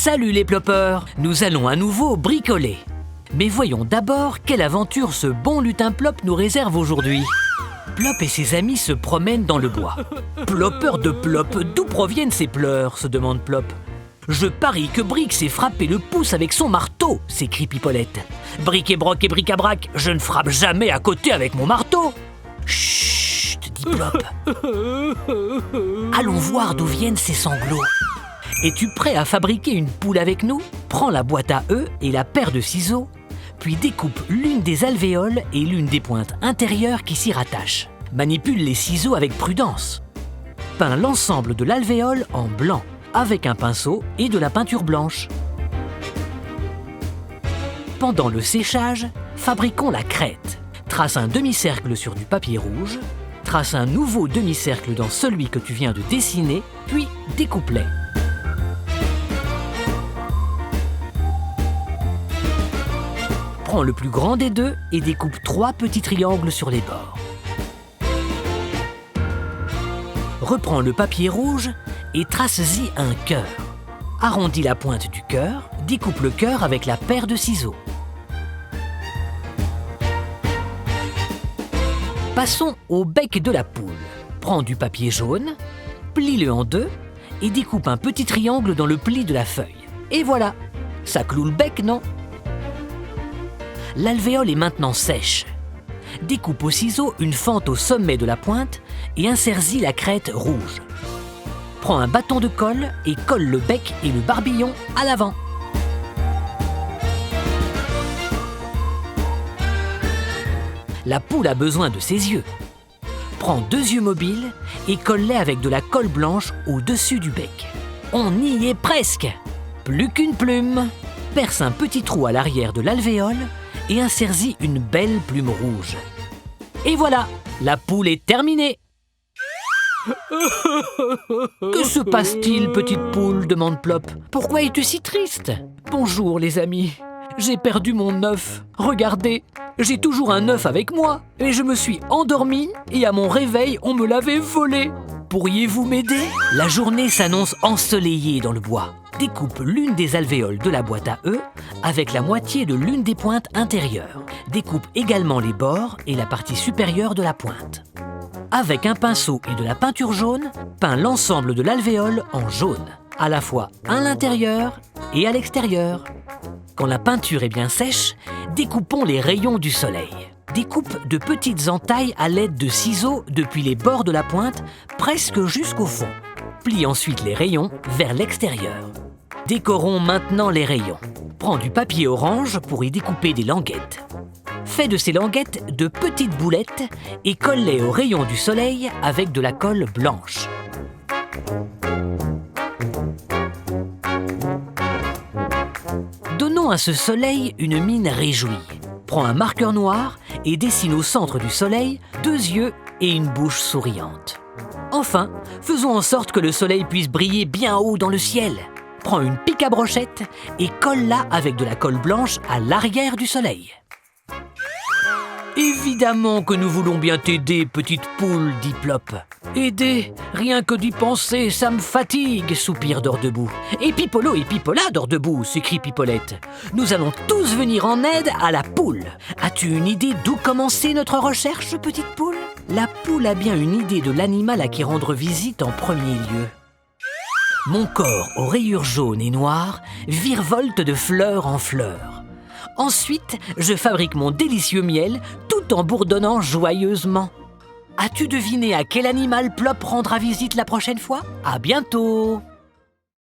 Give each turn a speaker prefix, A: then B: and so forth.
A: Salut les ploppers, nous allons à nouveau bricoler. Mais voyons d'abord quelle aventure ce bon lutin Plop nous réserve aujourd'hui. Plop et ses amis se promènent dans le bois. Plopper de Plop, d'où proviennent ces pleurs, se demande Plop. Je parie que Brick s'est frappé le pouce avec son marteau, s'écrie Pipolette. Bric et broc et bric-à-brac, je ne frappe jamais à côté avec mon marteau. Chut, dit Plop. Allons voir d'où viennent ces sanglots. Es-tu prêt à fabriquer une poule avec nous? Prends la boîte à œufs et la paire de ciseaux, puis découpe l'une des alvéoles et l'une des pointes intérieures qui s'y rattachent. Manipule les ciseaux avec prudence. Peins l'ensemble de l'alvéole en blanc, avec un pinceau et de la peinture blanche. Pendant le séchage, fabriquons la crête. Trace un demi-cercle sur du papier rouge, trace un nouveau demi-cercle dans celui que tu viens de dessiner, puis découpe-les. Prends le plus grand des deux et découpe 3 petits triangles sur les bords. Reprends le papier rouge et trace-y un cœur. Arrondis la pointe du cœur, découpe le cœur avec la paire de ciseaux. Passons au bec de la poule. Prends du papier jaune, plie-le en deux et découpe un petit triangle dans le pli de la feuille. Et voilà, ça cloue le bec, non? L'alvéole est maintenant sèche. Découpe au ciseau une fente au sommet de la pointe et insère-y la crête rouge. Prends un bâton de colle et colle le bec et le barbillon à l'avant. La poule a besoin de ses yeux. Prends 2 yeux mobiles et colle-les avec de la colle blanche au-dessus du bec. On y est presque! Plus qu'une plume. Perce un petit trou à l'arrière de l'alvéole et insère-y une belle plume rouge. Et voilà, la poule est terminée. Que se passe-t-il, petite poule? Demande Plop. Pourquoi es-tu si triste? Bonjour les amis, j'ai perdu mon œuf. Regardez, j'ai toujours un œuf avec moi et je me suis endormi et à mon réveil, on me l'avait volé. Pourriez-vous m'aider? La journée s'annonce ensoleillée dans le bois. Découpe l'une des alvéoles de la boîte à œufs avec la moitié de l'une des pointes intérieures. Découpe également les bords et la partie supérieure de la pointe. Avec un pinceau et de la peinture jaune, peins l'ensemble de l'alvéole en jaune, à la fois à l'intérieur et à l'extérieur. Quand la peinture est bien sèche, découpons les rayons du soleil. Découpe de petites entailles à l'aide de ciseaux depuis les bords de la pointe presque jusqu'au fond. Plie ensuite les rayons vers l'extérieur. Décorons maintenant les rayons. Prends du papier orange pour y découper des languettes. Fais de ces languettes de petites boulettes et colle-les aux rayons du soleil avec de la colle blanche. Donnons à ce soleil une mine réjouie. Prends un marqueur noir et dessine au centre du soleil 2 yeux et une bouche souriante. Enfin, faisons en sorte que le soleil puisse briller bien haut dans le ciel. Prends une pique à brochette et colle-la avec de la colle blanche à l'arrière du soleil. Évidemment que nous voulons bien t'aider, petite poule, dit Plop. Aider? Rien que d'y penser, ça me fatigue, soupire Dordebout. Et Pipolo et Pipola, Dordebout, s'écrie Pipolette. Nous allons tous venir en aide à la poule. As-tu une idée d'où commencer notre recherche, petite poule? La poule a bien une idée de l'animal à qui rendre visite en premier lieu. Mon corps aux rayures jaunes et noires virevolte de fleur en fleur. Ensuite, je fabrique mon délicieux miel tout en bourdonnant joyeusement. As-tu deviné à quel animal Plop rendra visite la prochaine fois? À bientôt!